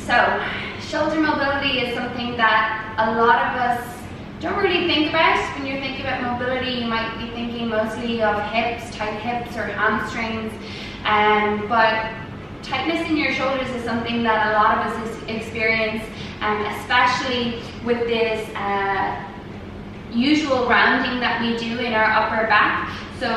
So, shoulder mobility is something that a lot of us don't really think about. When you're thinking about mobility, you might be thinking mostly of hips, tight hips or hamstrings, but tightness in your shoulders is something that a lot of us experience, especially with this usual rounding that we do in our upper back. So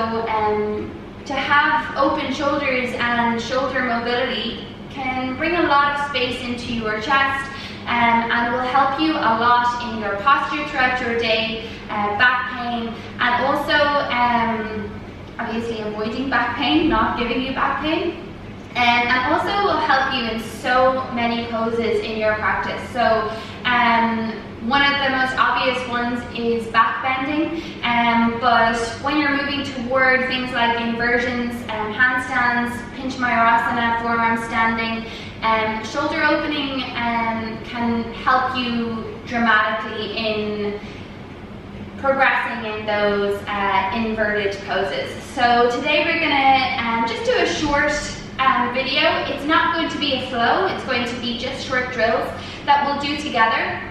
to have open shoulders and shoulder mobility can bring a lot of space into your chest, and will help you a lot in your posture throughout your day, back pain, and also obviously avoiding back pain, not giving you back pain. And also will help you in so many poses in your practice. So one of the most obvious ones is back bending, but when you're moving toward things like inversions, handstands, pinch mayurasana, forearm standing, shoulder opening can help you dramatically in progressing in those inverted poses. So today we're going to just do a short video. It's not going to be a flow, it's going to be just short drills that we'll do together.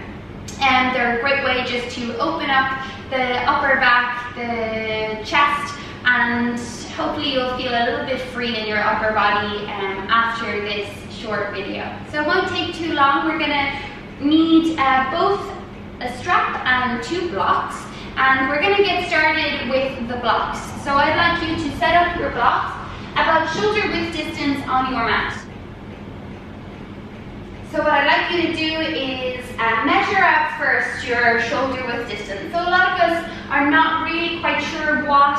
And they're a great way just to open up the upper back, the chest, and hopefully you'll feel a little bit free in your upper body after this short video. So it won't take too long. We're going to need both a strap and 2 blocks, and we're going to get started with the blocks. So I'd like you to set up your blocks about shoulder width distance on your mat. So what I'd like you to do is measure out first your shoulder width distance. So a lot of us are not really quite sure what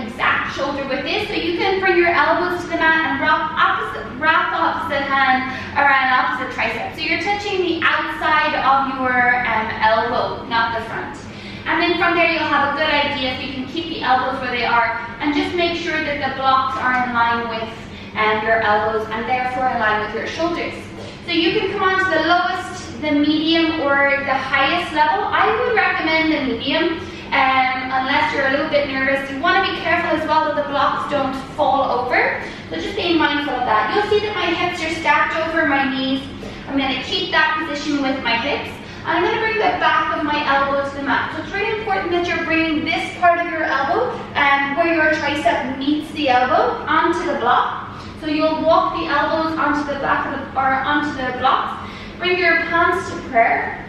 exact shoulder width is. So you can bring your elbows to the mat and wrap opposite hand around opposite tricep. So you're touching the outside of your elbow, not the front. And then from there you'll have a good idea if you can keep the elbows where they are, and just make sure that the blocks are in line with your elbows and therefore in line with your shoulders. So you can come on to the lowest, the medium, or the highest level. I would recommend the medium, unless you're a little bit nervous. You want to be careful as well that the blocks don't fall over. So just being mindful of that. You'll see that my hips are stacked over my knees. I'm going to keep that position with my hips. I'm going to bring the back of my elbow to the mat. So it's really important that you're bringing this part of your elbow, where your tricep meets the elbow, onto the block. So you'll walk the elbows onto the back of onto the blocks. Bring your palms to prayer,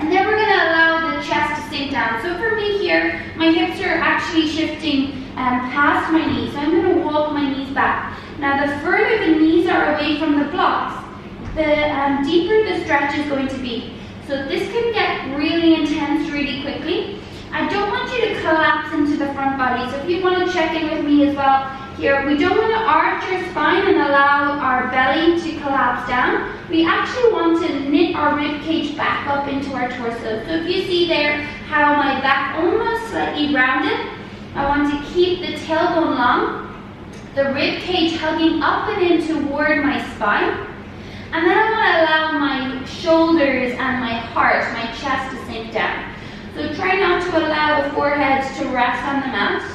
and then we're going to allow the chest to sink down. So for me here, my hips are actually shifting past my knees. So I'm going to walk my knees back. Now the further the knees are away from the blocks, the deeper the stretch is going to be. So this can get really intense really quickly. I don't want you to collapse into the front body. So if you want to check in with me as well, here, we don't want to arch our spine and allow our belly to collapse down. We actually want to knit our rib cage back up into our torso. So if you see there how my back almost slightly rounded, I want to keep the tailbone long, the rib cage hugging up and in toward my spine. And then I want to allow my shoulders and my heart, my chest to sink down. So try not to allow the forehead to rest on the mat.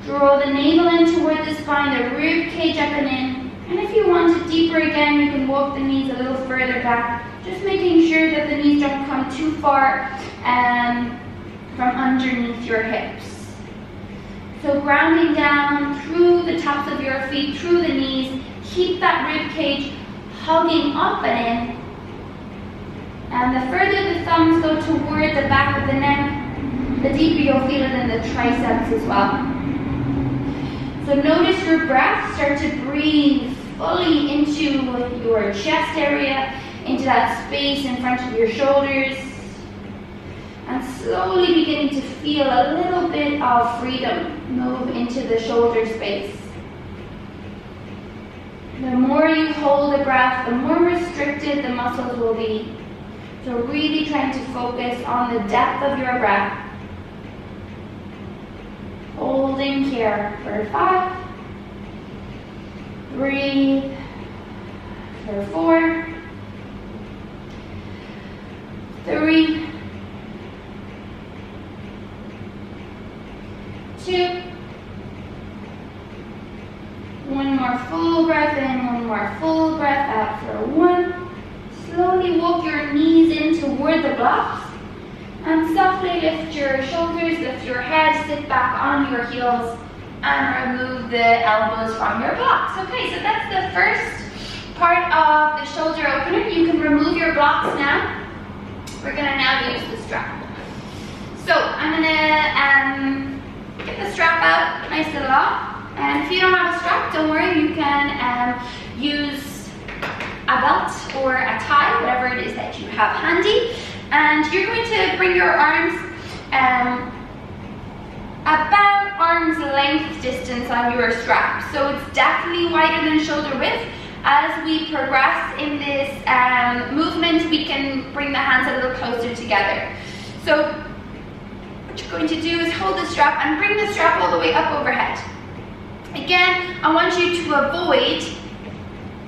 Draw the navel in toward the spine, the rib cage up and in. And if you want it deeper again, you can walk the knees a little further back, just making sure that the knees don't come too far from underneath your hips. So grounding down through the tops of your feet, through the knees. Keep that rib cage hugging up and in. And the further the thumbs go toward the back of the neck, the deeper you'll feel it in the triceps as well. So notice your breath. Start to breathe fully into your chest area, into that space in front of your shoulders. And slowly beginning to feel a little bit of freedom move into the shoulder space. The more you hold the breath, the more restricted the muscles will be. So really trying to focus on the depth of your breath. Holding here for 5. Breathe for 4. 3. 2. One more full breath in, one more full breath toward the blocks. And softly lift your shoulders, lift your head, sit back on your heels, and remove the elbows from your blocks. Okay, so that's the first part of the shoulder opener. You can remove your blocks now. We're gonna now use the strap. So I'm gonna get the strap out nice and long. And if you don't have a strap, don't worry, you can use a belt or a tie, whatever it is that you have handy. And you're going to bring your arms about arm's length distance on your strap. So it's definitely wider than shoulder width. As we progress in this movement, we can bring the hands a little closer together. So what you're going to do is hold the strap and bring the strap all the way up overhead. Again, I want you to avoid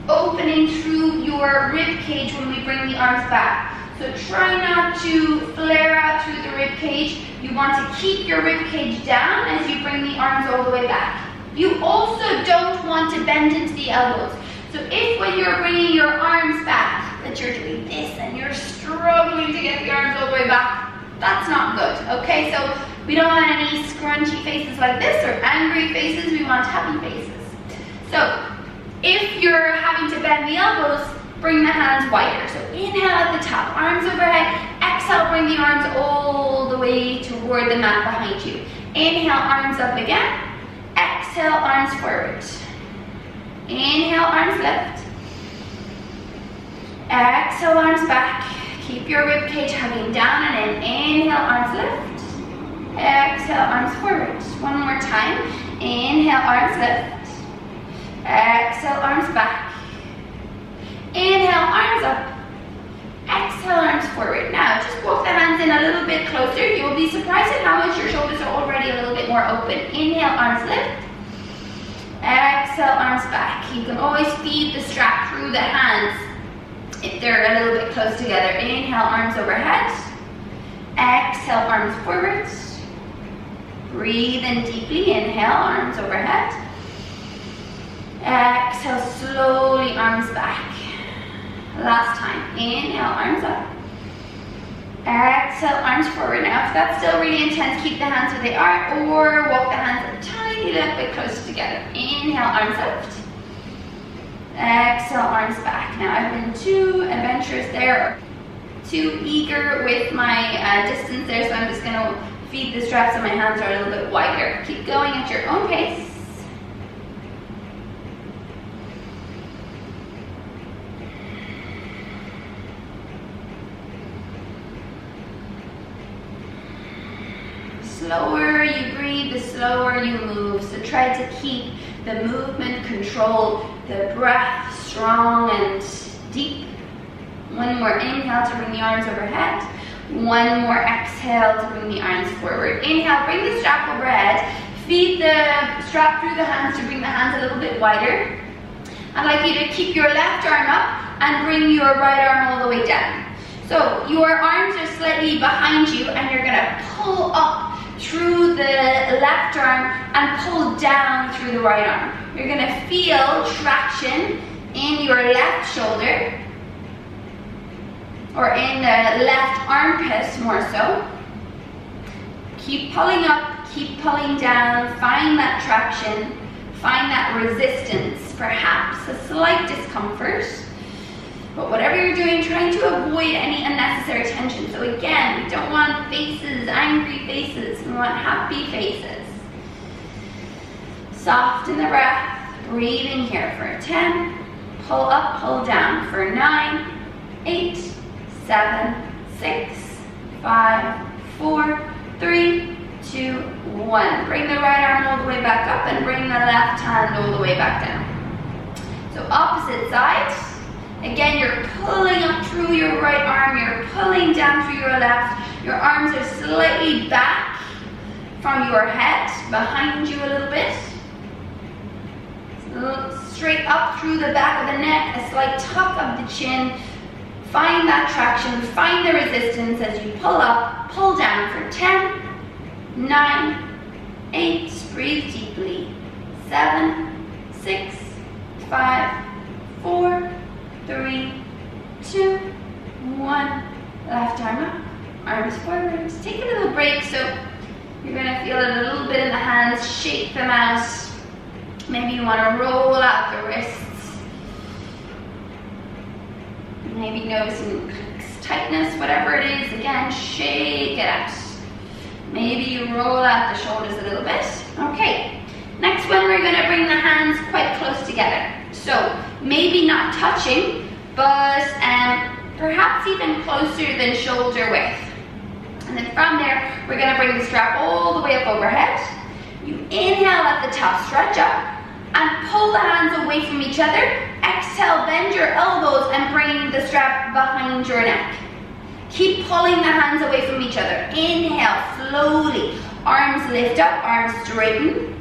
opening through your rib cage when we bring the arms back. So try not to flare out through the rib cage. You want to keep your rib cage down as you bring the arms all the way back. You also don't want to bend into the elbows. So if when you're bringing your arms back that you're doing this and you're struggling to get the arms all the way back, that's not good, okay? So we don't want any scrunchy faces like this or angry faces, we want happy faces. So if you're having to bend the elbows, bring the hands wider. So inhale at the top, arms overhead. Exhale, bring the arms all the way toward the mat behind you. Inhale, arms up again. Exhale, arms forward. Inhale, arms lift. Exhale, arms back. Keep your rib cage hugging down and then inhale, arms lift. Exhale, arms forward. One more time. Inhale, arms lift. Exhale, arms back. Inhale, arms up. Exhale, arms forward. Now, just walk the hands in a little bit closer. You will be surprised at how much your shoulders are already a little bit more open. Inhale, arms lift. Exhale, arms back. You can always feed the strap through the hands if they're a little bit close together. Inhale, arms overhead. Exhale, arms forward. Breathe in deeply. Inhale, arms overhead. Exhale, slowly, arms back. Last time. Inhale, arms up. Exhale, arms forward. Now, if that's still really intense, keep the hands where they are or walk the hands a tiny little bit closer together. Inhale, arms lift. Exhale, arms back. Now, I've been too adventurous there, too eager with my distance there, so I'm just going to feed the straps so my hands are a little bit wider. Keep going at your own pace. The slower you breathe, the slower you move. So try to keep the movement controlled, the breath strong and deep. One more inhale to bring the arms overhead. One more exhale to bring the arms forward. Inhale, bring the strap overhead. Feed the strap through the hands to bring the hands a little bit wider. I'd like you to keep your left arm up and bring your right arm all the way down. So your arms are slightly behind you and you're gonna pull up through the left arm and pull down through the right arm. You're gonna feel traction in your left shoulder or in the left armpit more so. Keep pulling up, keep pulling down, find that traction, find that resistance, perhaps a slight discomfort. But whatever you're doing, trying to avoid any unnecessary tension. So again, we don't want faces, angry faces. We want happy faces. Soften the breath. Breathe in here for 10. Pull up, pull down for 9, 8, 7, 6, 5, 4, 3, 2, 1. Bring the right arm all the way back up and bring the left hand all the way back down. So opposite side. Again, you're pulling up through your right arm, you're pulling down through your left. Your arms are slightly back from your head, behind you a little bit. Straight up through the back of the neck, a slight tuck of the chin. Find that traction, find the resistance as you pull up, pull down for 10, 9, 8, breathe deeply, 7, 6, 5, 4, 3, 2, 1. Left arm hands, shake them out. Maybe you want to roll out the wrists. Maybe noticing tightness, whatever it is. Again, shake it out. Maybe you roll out the shoulders a little bit. Okay, next one we're going to bring the hands quite close together. So maybe not touching, but perhaps even closer than shoulder width. And then from there, we're going to bring the strap all the way up overhead. You inhale at the top, stretch up, and pull the hands away from each other. Exhale, bend your elbows and bring the strap behind your neck. Keep pulling the hands away from each other. Inhale, slowly. Arms lift up, arms straighten.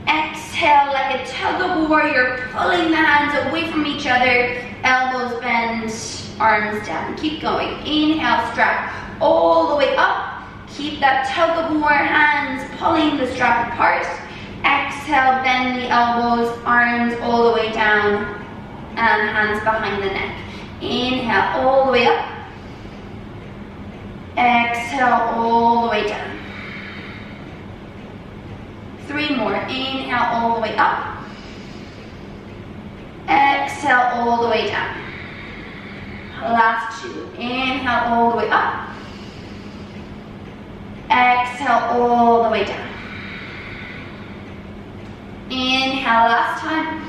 Exhale, like a tug of war, you're pulling the hands away from each other. Elbows bend, arms down. Keep going. Inhale, strap all the way up. Keep that tug of war, hands pulling the strap apart. Exhale, bend the elbows, arms all the way down, and hands behind the neck. Inhale, all the way up. Exhale, all the way down. 3 more. Inhale, all the way up. Exhale, all the way down. Last 2. Inhale, all the way up. Exhale, all the way down. Inhale, last time.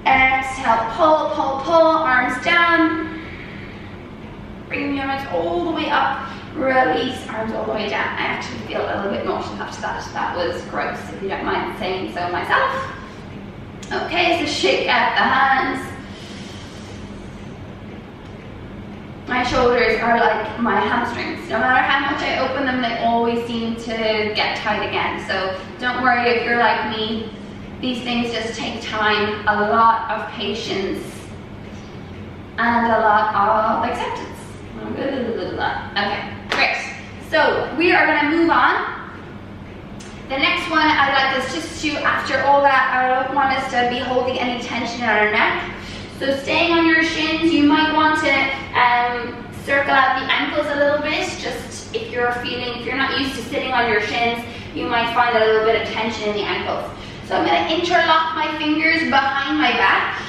Exhale, pull, pull, pull, arms down. Bring your arms all the way up. Release, arms all the way down. I actually feel a little bit nauseous after that. That was gross, if you don't mind saying so myself. Okay, so shake out the hands. My shoulders are like my hamstrings. No matter how much I open them, they always seem to get tight again. So don't worry if you're like me. These things just take time, a lot of patience, and a lot of acceptance. Okay, great. So we are going to move on. The next one I'd like us just to, after all that, I don't want us to be holding any tension in our neck. So staying on your shins, you might want to circle out the ankles a little bit. Just if you're not used to sitting on your shins, you might find a little bit of tension in the ankles. So I'm going to interlock my fingers behind my back.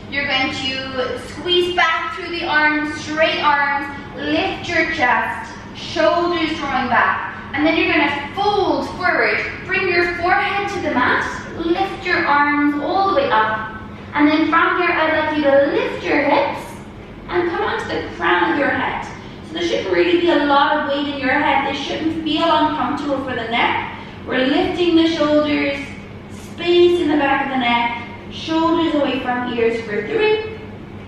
You're going to squeeze back through the arms, straight arms, lift your chest, shoulders drawing back, and then you're going to fold forward, bring your forehead to the mat, lift your arms all the way up, and then from here I'd like you to lift your hips and come onto the crown of your head. So there shouldn't really be a lot of weight in your head. This shouldn't feel uncomfortable for the neck. We're lifting the shoulders, space in the back of the neck, shoulders away from ears for 3,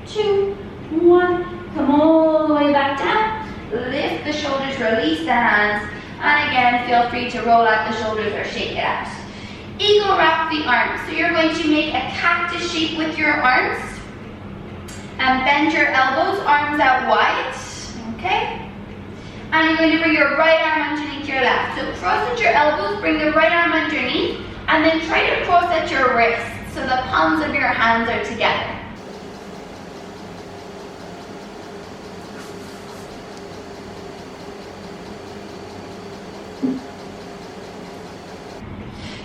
2, 1. Come all the way back down. Lift the shoulders, release the hands, and again feel free to roll out the shoulders or shake it out. Eagle wrap the arms. So you're going to make a cactus shape with your arms. And bend your elbows, arms out wide. Okay? And you're going to bring your right arm underneath your left. So cross at your elbows, bring the right arm underneath, and then try to cross at your wrists so the palms of your hands are together.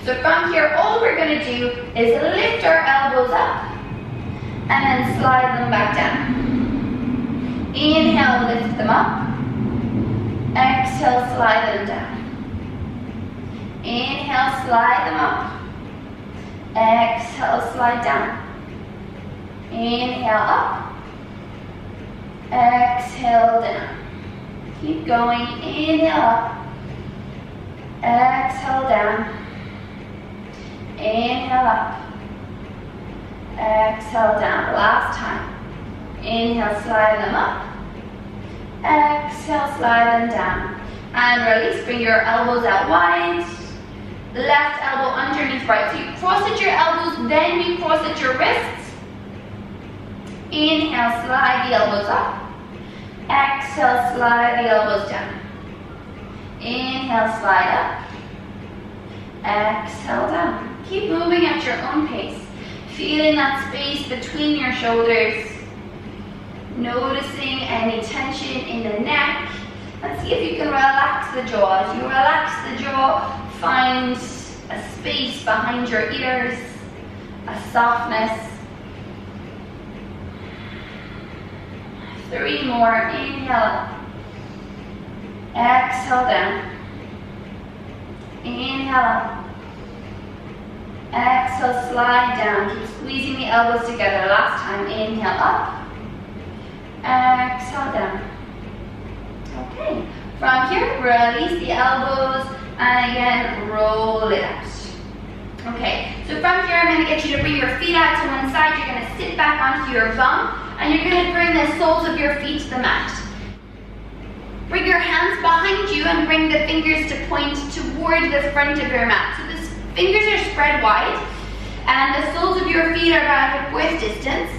So from here, all we're going to do is lift our elbows up and then slide them back down. Inhale, lift them up. Exhale, slide them down. Inhale, slide them up. Exhale, slide down. Inhale, up. Exhale, down. Keep going. Inhale, up. Exhale, down. Inhale, up. Exhale, down. Last time. Inhale, slide them up. Exhale, slide them down. And release. Bring your elbows out wide. Left elbow underneath right. So you cross at your elbows, then you cross at your wrists. Inhale, slide the elbows up. Exhale, slide the elbows down. Inhale, slide up. Exhale, down. Keep moving at your own pace. Feeling that space between your shoulders. Noticing any tension in the neck. Let's see if you can relax the jaw. As you relax the jaw, find a space behind your ears, a softness. 3 more. Inhale. Exhale down. Inhale up. Exhale, slide down. Keep squeezing the elbows together. Last time. Inhale up. Exhale down. Okay. From here, release the elbows and again, roll it out. Okay. So from here, I'm going to get you to bring your feet out to one side. You're going to sit back onto your bum and you're going to bring the soles of your feet to the mat. Bring your hands behind you and bring the fingers to point toward the front of your mat. So the fingers are spread wide and the soles of your feet are about hip width distance.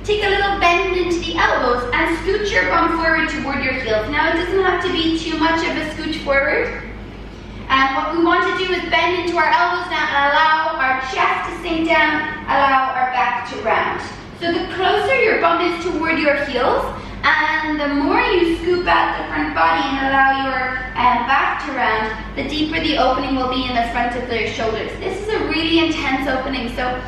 Take a little bend into the elbows and scoot your bum forward toward your heels. Now it doesn't have to be too much of a scooch forward. And what we want to do is bend into our elbows now and allow our chest to sink down, allow our back to round. So the closer your bum is toward your heels, and the more you scoop out the front body and allow your back to round, the deeper the opening will be in the front of your shoulders. This is a really intense opening, so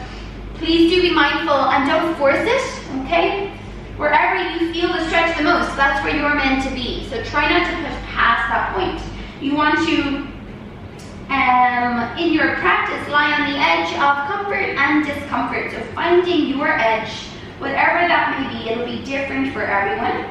please do be mindful and don't force it, okay? Wherever you feel the stretch the most, that's where you're meant to be. So try not to push past that point. You want to, in your practice, lie on the edge of comfort and discomfort. So finding your edge, whatever that may be, it'll be different for everyone.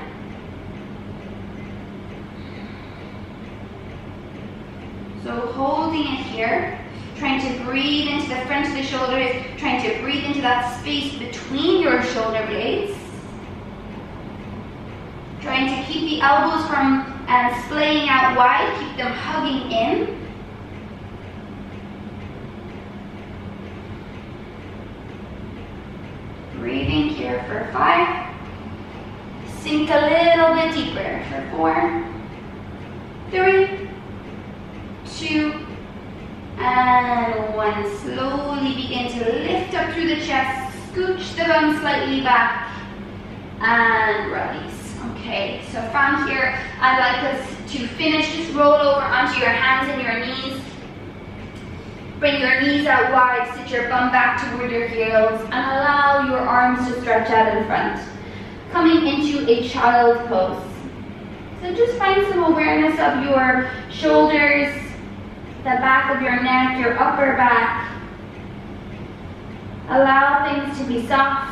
So holding it here, trying to breathe into the front of the shoulders, trying to breathe into that space between your shoulder blades. Trying to keep the elbows from splaying out wide, keep them hugging in. Breathing here for 5. Sink a little bit deeper for 4, 3, 2, and 1. Slowly begin to lift up through the chest, scooch the bum slightly back, and release. Okay, so from here, I'd like us to finish. Just roll over onto your hands and your knees. Bring your knees out wide, sit your bum back toward your heels, and allow your arms to stretch out in front. Coming into a child's pose. So just find some awareness of your shoulders, the back of your neck, your upper back. Allow things to be soft.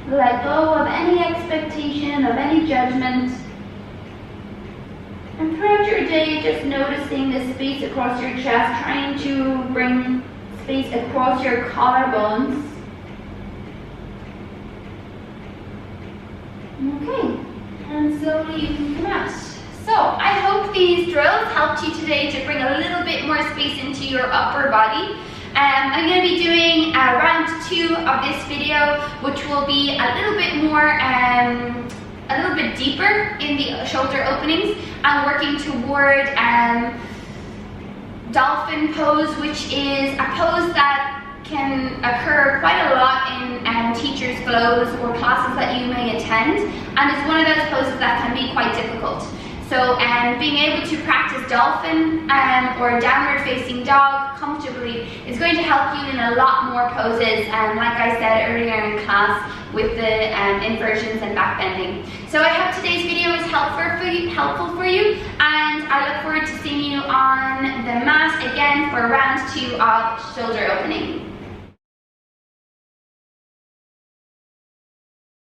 Let go of any expectation, of any judgment. And throughout your day, just noticing the space across your chest, trying to bring space across your collarbones. Okay, and slowly you can come out. So, I hope these drills helped you today to bring a little bit more space into your upper body. I'm going to be doing round 2 of this video, which will be a little bit more, a little bit deeper in the shoulder openings, and working toward dolphin pose, which is a pose that can occur quite a lot in teachers' flows or classes that you may attend, and it's one of those poses that can be quite difficult. So being able to practice dolphin or downward facing dog comfortably is going to help you in a lot more poses, like I said earlier in class, with the inversions and back bending. So I hope today's video is helpful for you, and I look forward to seeing you on the mat again for round 2 of shoulder opening.